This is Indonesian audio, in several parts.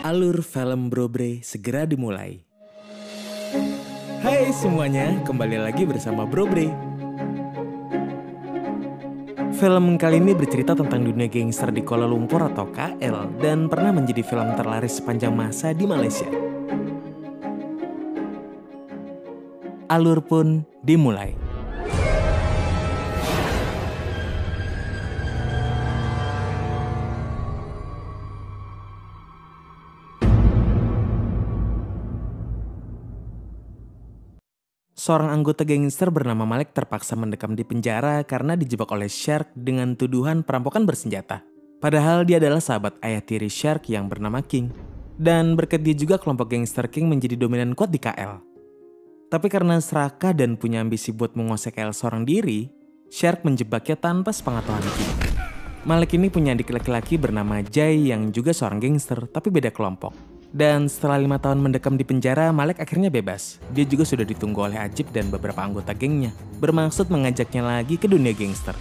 Alur film Brobre segera dimulai. Hai semuanya, kembali lagi bersama Brobre. Film kali ini bercerita tentang dunia gangster di Kuala Lumpur atau KL dan pernah menjadi film terlaris sepanjang masa di Malaysia. Alur pun dimulai. Seorang anggota gangster bernama Malik terpaksa mendekam di penjara karena dijebak oleh Shark dengan tuduhan perampokan bersenjata. Padahal dia adalah sahabat ayah tiri Shark yang bernama King. Dan berkat dia juga kelompok gangster King menjadi dominan kuat di KL. Tapi karena serakah dan punya ambisi buat menguasai KL seorang diri, Shark menjebaknya tanpa sepengetahuan King. Malik ini punya adik laki-laki bernama Jai yang juga seorang gangster tapi beda kelompok. Dan setelah 5 tahun mendekam di penjara, Malik akhirnya bebas. Dia juga sudah ditunggu oleh Ajib dan beberapa anggota gengnya, bermaksud mengajaknya lagi ke dunia gangster.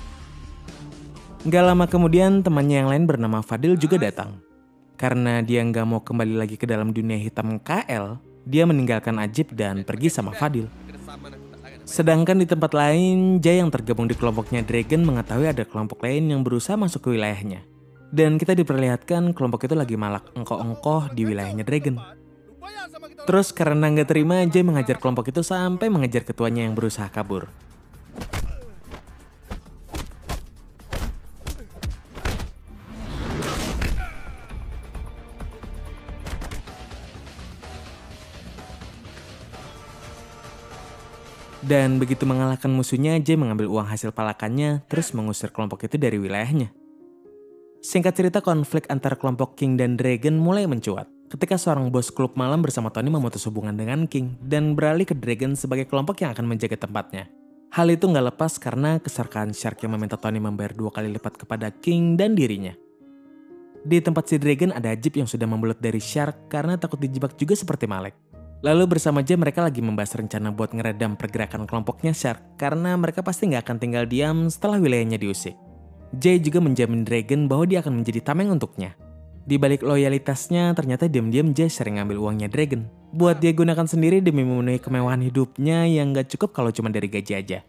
Gak lama kemudian, temannya yang lain bernama Fadil juga datang. Karena dia nggak mau kembali lagi ke dalam dunia hitam KL, dia meninggalkan Ajib dan pergi sama Fadil. Sedangkan di tempat lain, Jay yang tergabung di kelompoknya Dragon mengetahui ada kelompok lain yang berusaha masuk ke wilayahnya. Dan kita diperlihatkan kelompok itu lagi malak engkoh-engkoh di wilayahnya Dragon. Terus karena nggak terima, Jay mengajar kelompok itu sampai mengejar ketuanya yang berusaha kabur. Dan begitu mengalahkan musuhnya, Jay mengambil uang hasil palakannya, terus mengusir kelompok itu dari wilayahnya. Singkat cerita, konflik antara kelompok King dan Dragon mulai mencuat ketika seorang bos klub malam bersama Tony memutus hubungan dengan King dan beralih ke Dragon sebagai kelompok yang akan menjaga tempatnya. Hal itu nggak lepas karena keserakahan Shark yang meminta Tony membayar 2 kali lipat kepada King dan dirinya. Di tempat si Dragon ada Ajib yang sudah membelut dari Shark karena takut dijebak juga seperti Malik. Lalu bersama Jay mereka lagi membahas rencana buat ngeredam pergerakan kelompoknya Shark karena mereka pasti nggak akan tinggal diam setelah wilayahnya diusik. Jay juga menjamin Dragon bahwa dia akan menjadi tameng untuknya. Di balik loyalitasnya, ternyata diam-diam Jay sering ngambil uangnya Dragon buat dia gunakan sendiri demi memenuhi kemewahan hidupnya yang gak cukup kalau cuma dari gaji aja.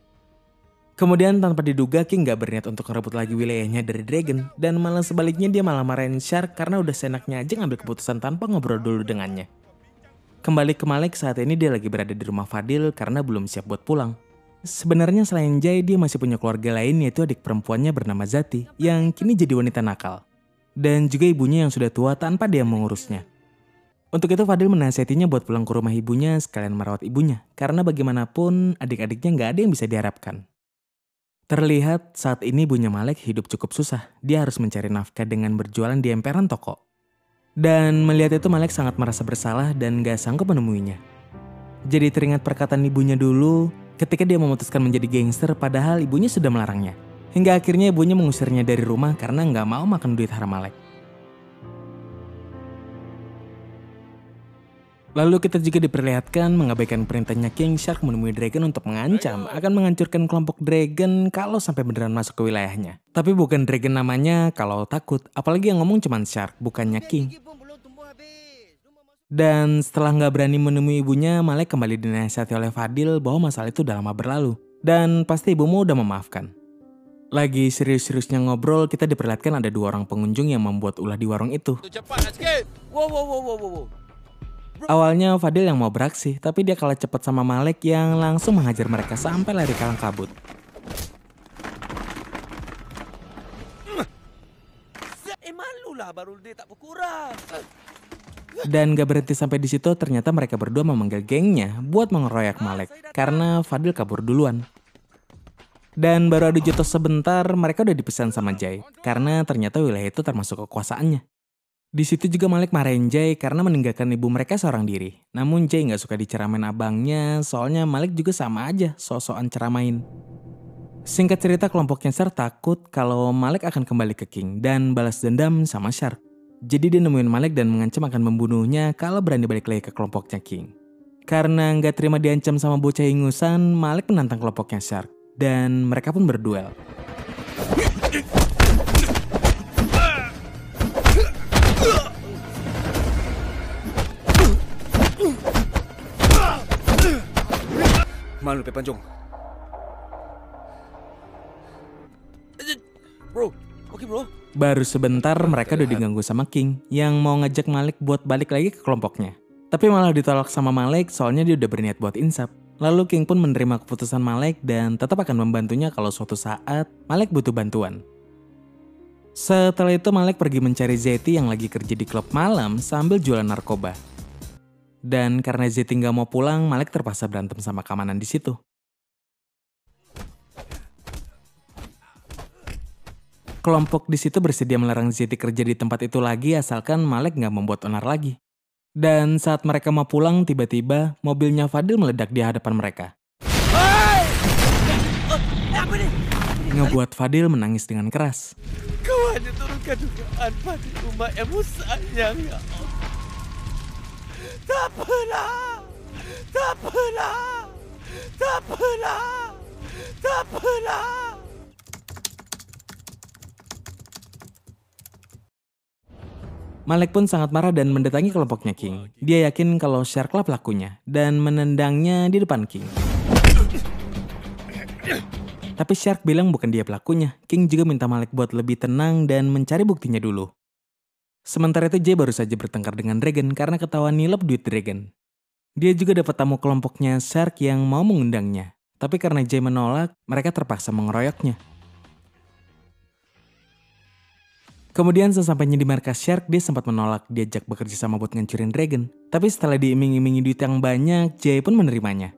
Kemudian tanpa diduga, King gak berniat untuk ngerebut lagi wilayahnya dari Dragon dan malah sebaliknya dia malah marahin Shark karena udah seenaknya aja ngambil keputusan tanpa ngobrol dulu dengannya. Kembali ke Malik, saat ini dia lagi berada di rumah Fadil karena belum siap buat pulang. Sebenarnya selain Jay, dia masih punya keluarga lain yaitu adik perempuannya bernama Zati yang kini jadi wanita nakal. Dan juga ibunya yang sudah tua tanpa dia mengurusnya. Untuk itu Fadil menasihatinya buat pulang ke rumah ibunya sekalian merawat ibunya. Karena bagaimanapun adik-adiknya gak ada yang bisa diharapkan. Terlihat saat ini ibunya Malik hidup cukup susah. Dia harus mencari nafkah dengan berjualan di emperan toko. Dan melihat itu Malik sangat merasa bersalah dan gak sanggup menemuinya. Jadi teringat perkataan ibunya dulu ketika dia memutuskan menjadi gangster padahal ibunya sudah melarangnya. Hingga akhirnya ibunya mengusirnya dari rumah karena nggak mau makan duit haram Malik. Lalu kita juga diperlihatkan mengabaikan perintahnya King, Shark menemui Dragon untuk mengancam akan menghancurkan kelompok Dragon kalau sampai beneran masuk ke wilayahnya. Tapi bukan Dragon namanya kalau takut, apalagi yang ngomong cuman Shark bukannya King. Dan setelah nggak berani menemui ibunya, Malik kembali dinasihati oleh Fadil bahwa masalah itu udah lama berlalu. Dan pasti ibumu udah memaafkan. Lagi serius-seriusnya ngobrol, kita diperlihatkan ada 2 orang pengunjung yang membuat ulah di warung itu. Awalnya Fadil yang mau beraksi, tapi dia kalah cepat sama Malik yang langsung menghajar mereka sampai lari kalang kabut. Malulah baru dia tak berkurang. Dan gak berhenti sampai di situ, ternyata mereka berdua memanggil gengnya buat mengeroyak Malik karena Fadil kabur duluan. Dan baru adu jotos sebentar, mereka udah dipesan sama Jay karena ternyata wilayah itu termasuk kekuasaannya. Di situ juga Malik marahin Jay karena meninggalkan ibu mereka seorang diri. Namun Jay gak suka diceramain abangnya, soalnya Malik juga sama aja sok-sokan ceramain. Singkat cerita, kelompoknya Shark takut kalau Malik akan kembali ke King dan balas dendam sama Shark. Jadi dia nemuin Malik dan mengancam akan membunuhnya kalau berani balik lagi ke kelompoknya King. Karena nggak terima diancam sama bocah ingusan, Malik menantang kelompoknya Shark. Dan mereka pun berduel. Malu pe Panjong. Bro, oke bro. Baru sebentar mereka udah diganggu sama King yang mau ngajak Malik buat balik lagi ke kelompoknya. Tapi malah ditolak sama Malik soalnya dia udah berniat buat insaf. Lalu King pun menerima keputusan Malik dan tetap akan membantunya kalau suatu saat Malik butuh bantuan. Setelah itu Malik pergi mencari Zeti yang lagi kerja di klub malam sambil jualan narkoba. Dan karena Zeti nggak mau pulang, Malik terpaksa berantem sama keamanan di situ. Kelompok di situ bersedia melarang Zeti kerja di tempat itu lagi asalkan Malik nggak membuat onar lagi. Dan saat mereka mau pulang, tiba-tiba mobilnya Fadil meledak di hadapan mereka. Ngebuat Fadil menangis dengan keras. Kau hanya turunkan dugaan pada umat yang sayang, ya Allah. Tak pernah, tak pernah, tak pernah, tak pernah. Malik pun sangat marah dan mendatangi kelompoknya King. Dia yakin kalau Sharklah pelakunya dan menendangnya di depan King. Tapi Shark bilang bukan dia pelakunya. King juga minta Malik buat lebih tenang dan mencari buktinya dulu. Sementara itu Jay baru saja bertengkar dengan Dragon karena ketahuan nilep duit Dragon. Dia juga dapat tamu kelompoknya Shark yang mau mengundangnya. Tapi karena Jay menolak, mereka terpaksa mengeroyoknya. Kemudian sesampainya di markas Shark, dia sempat menolak diajak bekerja sama buat ngancurin Dragon. Tapi setelah diiming-imingi duit yang banyak, Jay pun menerimanya.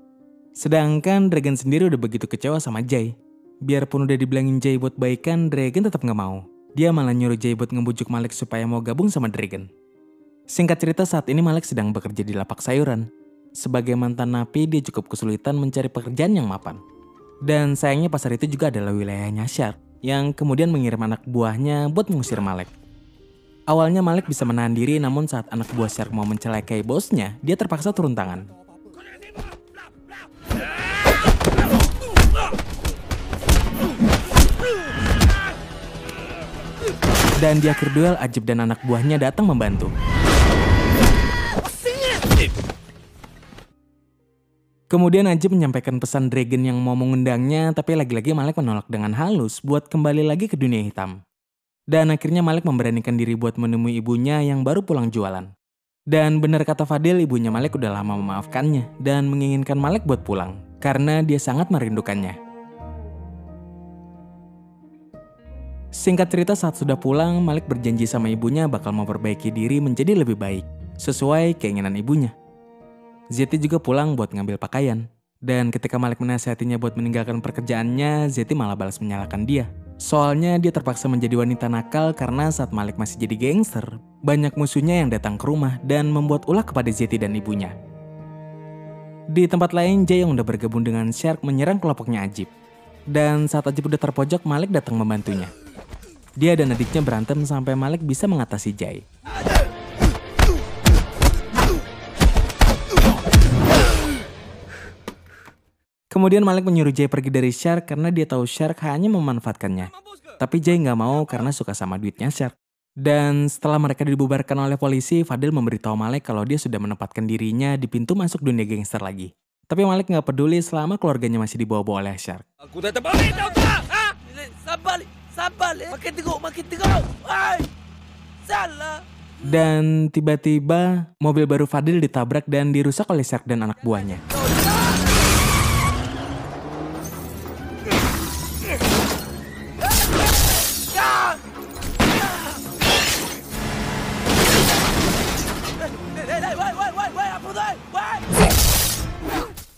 Sedangkan Dragon sendiri udah begitu kecewa sama Jay. Biarpun udah dibilangin Jay buat baikan, Dragon tetap gak mau. Dia malah nyuruh Jay buat ngebujuk Malik supaya mau gabung sama Dragon. Singkat cerita saat ini Malik sedang bekerja di lapak sayuran. Sebagai mantan napi, dia cukup kesulitan mencari pekerjaan yang mapan. Dan sayangnya pasar itu juga adalah wilayahnya Shark, yang kemudian mengirim anak buahnya buat mengusir Malik. Awalnya Malik bisa menahan diri, namun saat anak buah Shark mau mencelakai bosnya, dia terpaksa turun tangan. Dan di akhir duel, Ajib dan anak buahnya datang membantu. Kemudian Ajib menyampaikan pesan Dragon yang mau mengundangnya, tapi lagi-lagi Malik menolak dengan halus buat kembali lagi ke dunia hitam. Dan akhirnya Malik memberanikan diri buat menemui ibunya yang baru pulang jualan. Dan benar kata Fadil, ibunya Malik udah lama memaafkannya dan menginginkan Malik buat pulang, karena dia sangat merindukannya. Singkat cerita saat sudah pulang, Malik berjanji sama ibunya bakal memperbaiki diri menjadi lebih baik, sesuai keinginan ibunya. Zeti juga pulang buat ngambil pakaian. Dan ketika Malik menasihatinya buat meninggalkan pekerjaannya, Zeti malah balas menyalahkan dia. Soalnya dia terpaksa menjadi wanita nakal karena saat Malik masih jadi gangster, banyak musuhnya yang datang ke rumah dan membuat ulah kepada Zeti dan ibunya. Di tempat lain, Jay yang udah bergabung dengan Shark menyerang kelompoknya Ajib. Dan saat Ajib udah terpojok, Malik datang membantunya. Dia dan adiknya berantem sampai Malik bisa mengatasi Jay. Kemudian Malik menyuruh Jay pergi dari Shark karena dia tahu Shark hanya memanfaatkannya. Tapi Jay nggak mau karena suka sama duitnya Shark. Dan setelah mereka dibubarkan oleh polisi, Fadil memberitahu Malik kalau dia sudah menempatkan dirinya di pintu masuk dunia gangster lagi. Tapi Malik nggak peduli selama keluarganya masih dibawa-bawa oleh Shark. Aku dah terbalik, tahu tak? Sabar, makin teruk. Hai, salah. Dan tiba-tiba mobil baru Fadil ditabrak dan dirusak oleh Shark dan anak buahnya.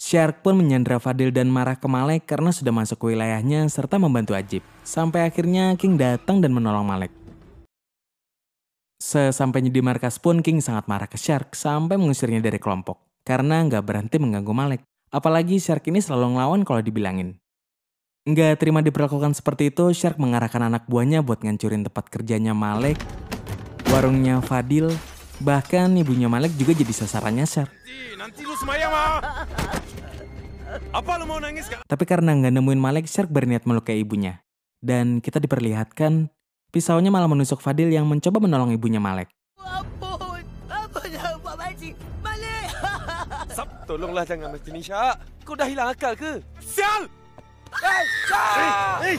Shark pun menyandra Fadil dan marah ke Malik karena sudah masuk ke wilayahnya serta membantu Ajib. Sampai akhirnya King datang dan menolong Malik. Sesampainya di markas pun King sangat marah ke Shark sampai mengusirnya dari kelompok. Karena nggak berhenti mengganggu Malik. Apalagi Shark ini selalu ngelawan kalau dibilangin. Nggak terima diperlakukan seperti itu, Shark mengarahkan anak buahnya buat ngancurin tempat kerjanya Malik, warungnya Fadil, bahkan ibunya Malik juga jadi sasarannya Shark. Nanti lu semayang mah. Apa lu mau nangis kan? Tapi karena nggak nemuin Malik, Shark berniat melukai ibunya. Dan kita diperlihatkan pisaunya malah menusuk Fadil yang mencoba menolong ibunya Malik. Ampun, apa yang Pak Makcik? Malik! Tolonglah jangan macam ni, Syak. Kau dah hilang akal ke? Sial! Hei, Syak! Hei!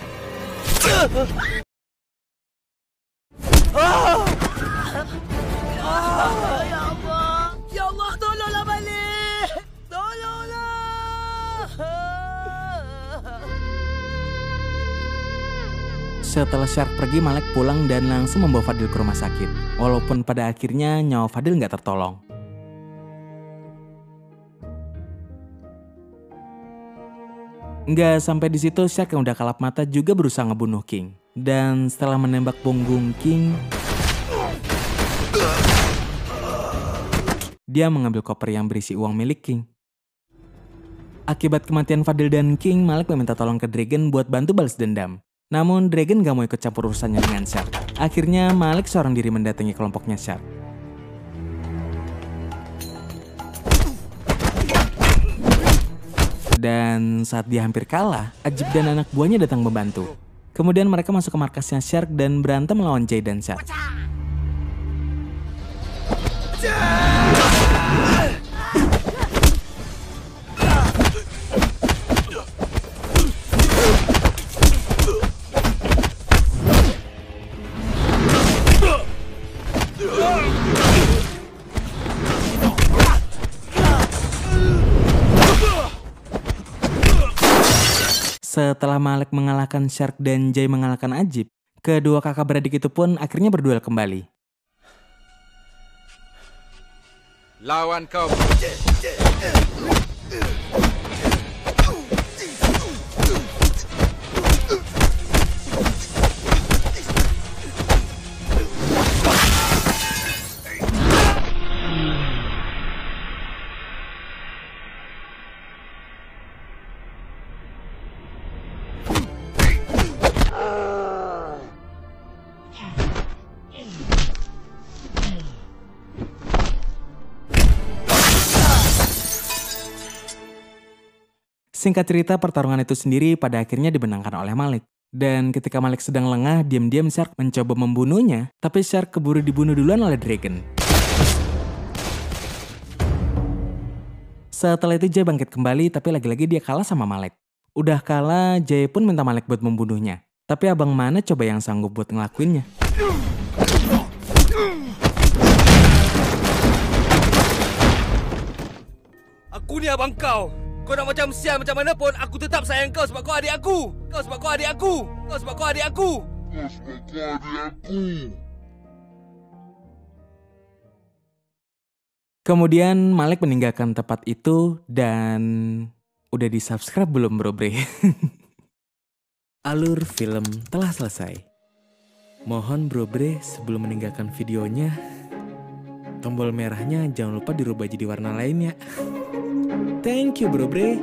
Ya Allah! Ya Allah, tolonglah balik! Tolonglah! Setelah Shark pergi, Malek pulang dan langsung membawa Fadil ke rumah sakit. Walaupun pada akhirnya nyawa Fadil nggak tertolong. Nggak sampai di situ, Shark yang udah kalap mata juga berusaha ngebunuh King. Dan setelah menembak punggung King, dia mengambil koper yang berisi uang milik King. Akibat kematian Fadil dan King, Malek meminta tolong ke Dragon buat bantu balas dendam. Namun Dragon gak mau ikut campur urusannya dengan Shark. Akhirnya Malek seorang diri mendatangi kelompoknya Shark. Dan saat dia hampir kalah, Ajib dan anak buahnya datang membantu. Kemudian mereka masuk ke markasnya Shark dan berantem melawan Jay dan Shark. Setelah Malek mengalahkan Shark dan Jay mengalahkan Ajib, kedua kakak beradik itu pun akhirnya berduel kembali. Lawan kau. Singkat cerita, pertarungan itu sendiri pada akhirnya dimenangkan oleh Malek. Dan ketika Malek sedang lengah, diam-diam Shark mencoba membunuhnya, tapi Shark keburu dibunuh duluan oleh Dragon. Setelah itu Jay bangkit kembali, tapi lagi-lagi dia kalah sama Malek. Udah kalah, Jay pun minta Malek buat membunuhnya. Tapi abang mana coba yang sanggup buat ngelakuinnya? Aku ni abang kau. Kau nak macam sial macam mana pun, aku tetap sayang kau sebab kau adik aku. Kau sebab kau adik aku. Kau sebab kau adik aku. Kau sebab kau adik aku. Kemudian Malek meninggalkan tempat itu dan udah di-subscribe belum bro bre? Alur film telah selesai. Mohon bro bre sebelum meninggalkan videonya, tombol merahnya jangan lupa dirubah jadi warna lainnya. Thank you bro bre.